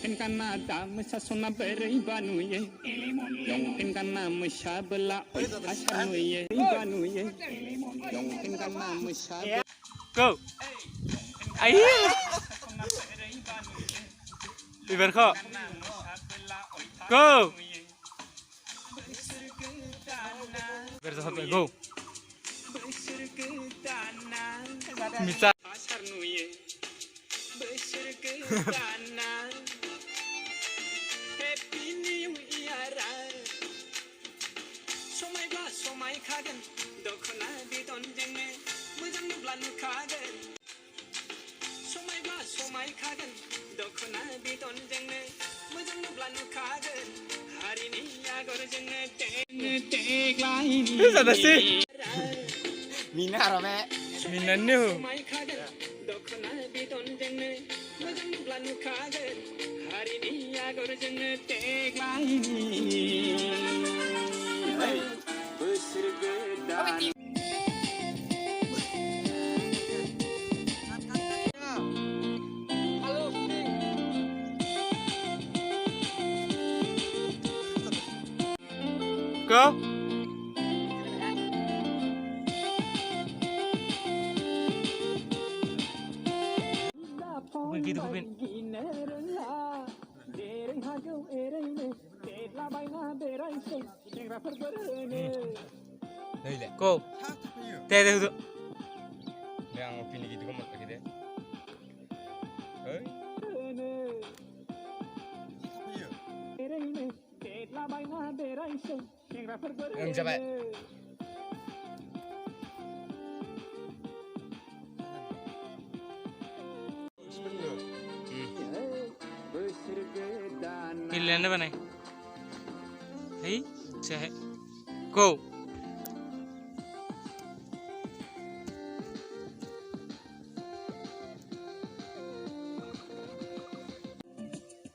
longpen kana dam sa sona berai banuye longpen kana musha bela asanuye banuye longpen kana musha go ai ibar kho go ibar sa go mita asanuye Happy New Year Somai khagan dokhna bidon jenge mujang nublan khagan somai khagan dokhna bidon jenge mujang nublan khagan harini agor jenge tek laini sada sih Mina rame Mina new somai khagan dokhna bidon jenge mujang nublan khagan harini agor jenge tek laini go begitu Kupin go teh teh tuh yang opini gitu kan lagi deh yang siapa pilihan apa nih hei ceh go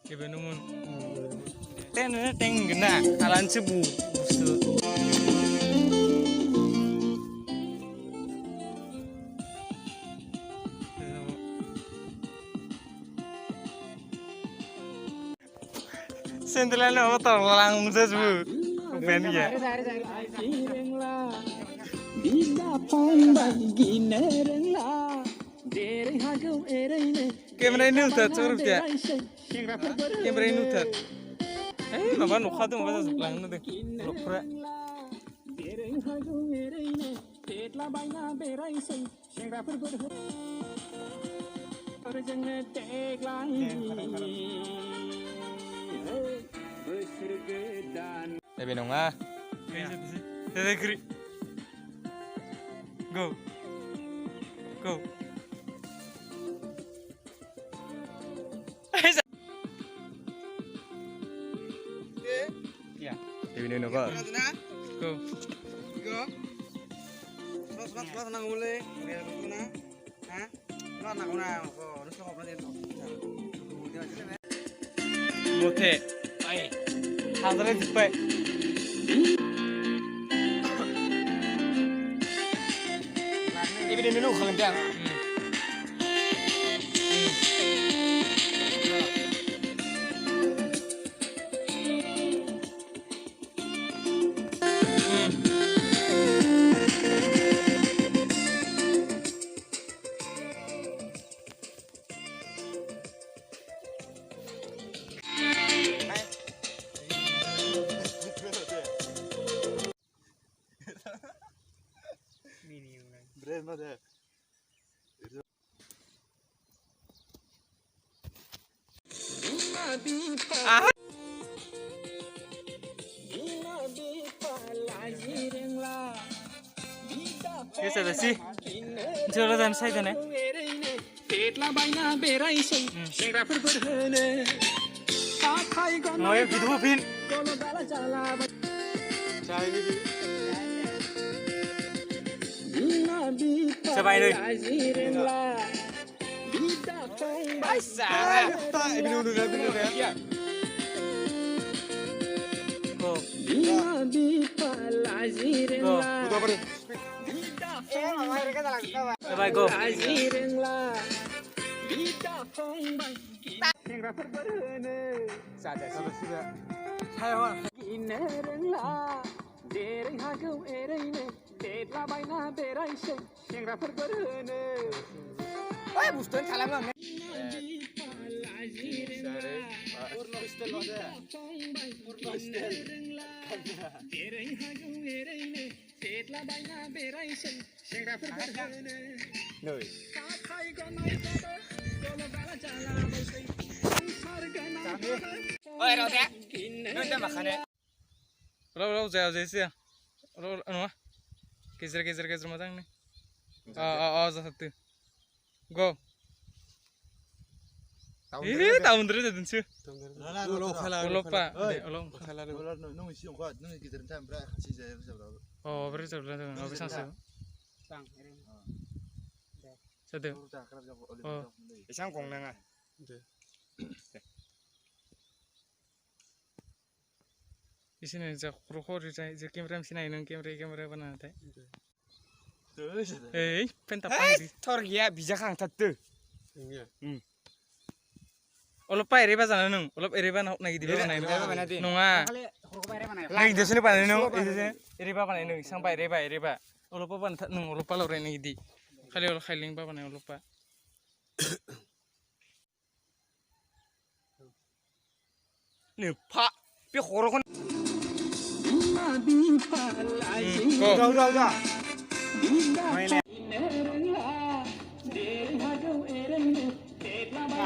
Coba numun teng gena alan cebu busu sentelan apa tau lang cebu ben ya kamera ini udah cukup ya kamera ini udah apa nukah tuh apa sebelah itu lupa tapi nong ah kiri go go ya tapi nong go go go Selamat nang ule, na, ha? Selamat nang una, ko, nusa ko pala dito. Mote, ay, hadre dipe. Ibi din minu khalang jang. Yes, ada sih. Jualan dan saya kan ya. Mau ya gitu Pin. Siapa ini? Salah. Ini dulu ya. Go. Go. Udah apa nih? Bye go. सेंग्राफोर बोरहोनो जाजासिबो सायाव गिनो रोंला जेरै हागौ एरैनो देरलाबायना बेरायसै सेंग्राफोर बोरहोनो ओइ बुस्थुआनो थालाङो आं जेरै हागौ एरैनो देरलाबायना बेरायसै सेंग्राफोर बोरहोनो हाथाय गनायबाबो गल'गाला जालाबायसै संसार गोनांबाबो ओइ रावदे नों दा माखाने राव जाया जायसे राव नङा गेजेर मोजांनो जाथारदो गो दाउनद्राय जादोंसो अलपा नों एसे अंखा नों गेजेरनि टाइम ओमफ्राय खासि जाया रोजाबलाबो ब्रै जाबला जागोन बेसांसो जादों एसां गंनाङा इसोरनो जा खर' जा केमेरा मिसिनाय नों केमेरा बानायनाथाय ओइ पेन्टा पांदि थर गैया बिजाखा आंथारदो अलपा एरैबा जानो नों अलप एरैबा नागिरदो बानायनो नङा नागिरदोसो बानाय नों एरैबा बानाय नों सांबा एरैबा अलपा बानाय नों अलपा लराय नागिरदि खालि खाइलें बा बानाय अलपा नो फा बे खर'खौ जा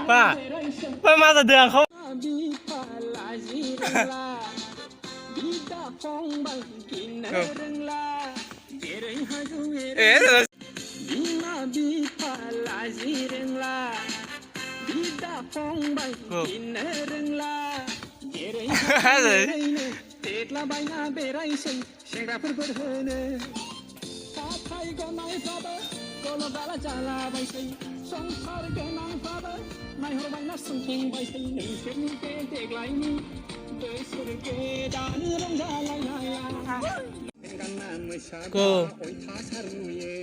Pa मा जादों आंखौ देरलाबायना बेरायसै सेंग्राफोर बोरहोनो हाथाय गनायबाबो गल'गाला जालाबायसै संसार गोनांबाबो नायहरबायना सोंथिंबायसै नोंसोरनि बे देग्लायनि बोसोर गोदान रंजालायनाया गानना मोसाबा अयथासार नुयो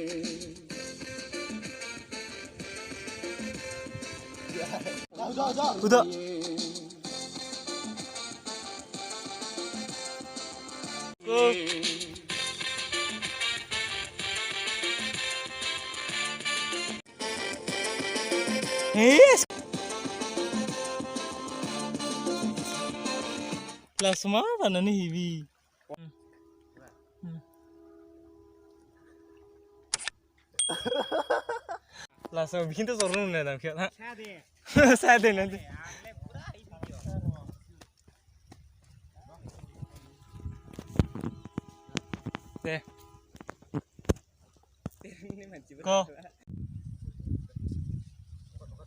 udah Kelas mana nih Hibi? Langsung bikin tuh sorun nih dan kira. Saya deh nanti. Deh. Go.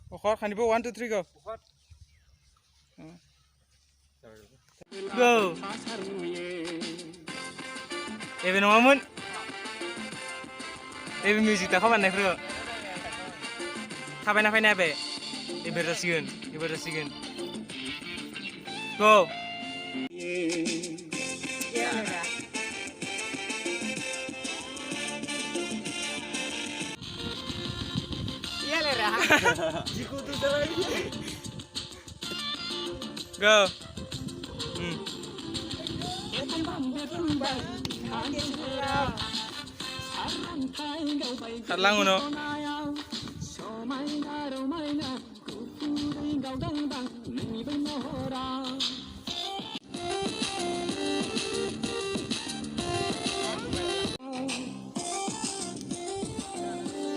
Pokok kan ibu 1 2 3 go. Go. Ebe nongamun. Ebe music tak kapan naik bro. Kapan naik be? Ebe rasigun. Go. iya lera Go. Hadlang uno.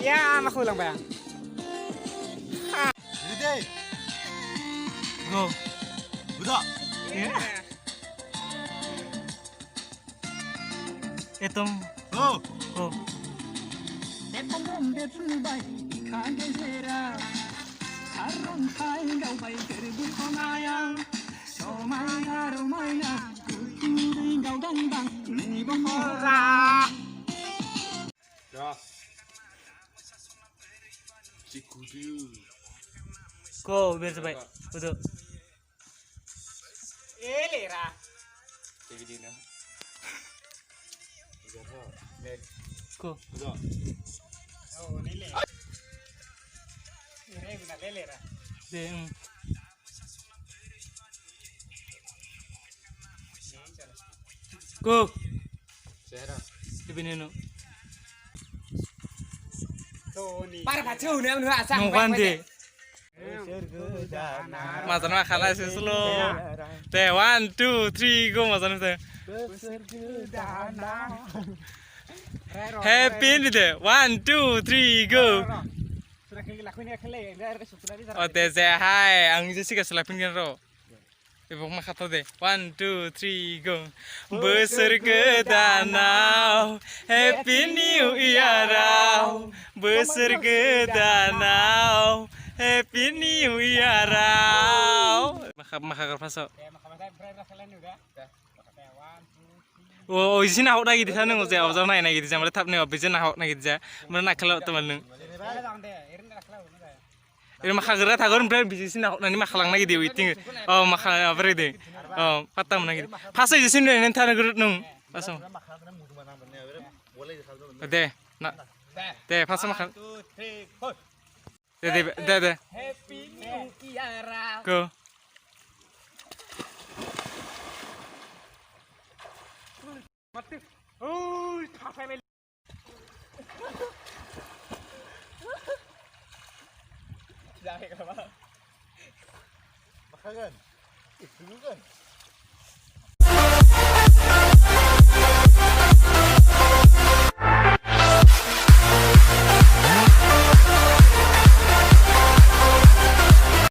ya aku ulang bayang Ready? Go. Udah. Etom. Go. Go. Ya. Cikudu. Go, biar sebaik. Betul. lera Go. Udah. oh ini lera ini benar lera Deh. Go. Ibinin no. Para pacu nih menurut asam. Nungguan deh. Masan mah kalah sih slow. Teh 1, 2, 3 go masan teh. Happy ini deh 1, 2, 3 go. Oh teh saya hai, ang sih kasih lapin kan ro. Ibu mah kata deh 1, 2, 3 go. Besar ke danau, Happy New Year. Besar ke danau, Happy New Year. Maka pasok. Oh, di sini aku lagi di sana ngozek, aku jangan naik di sana, malah nih, abis itu aku naik di sana, mana nak kalau teman nung. Ini maka gerak tagon berarti di sini aku nanti makalang lagi di waiting. Oh, maka apa itu? Oh, patah mana gitu. Pasal di sini nanti ada gerak nung. Pasal. Deh, nak. Deh, pasal makan. Deh. Happy New Year. Go. Makan. Itu kan.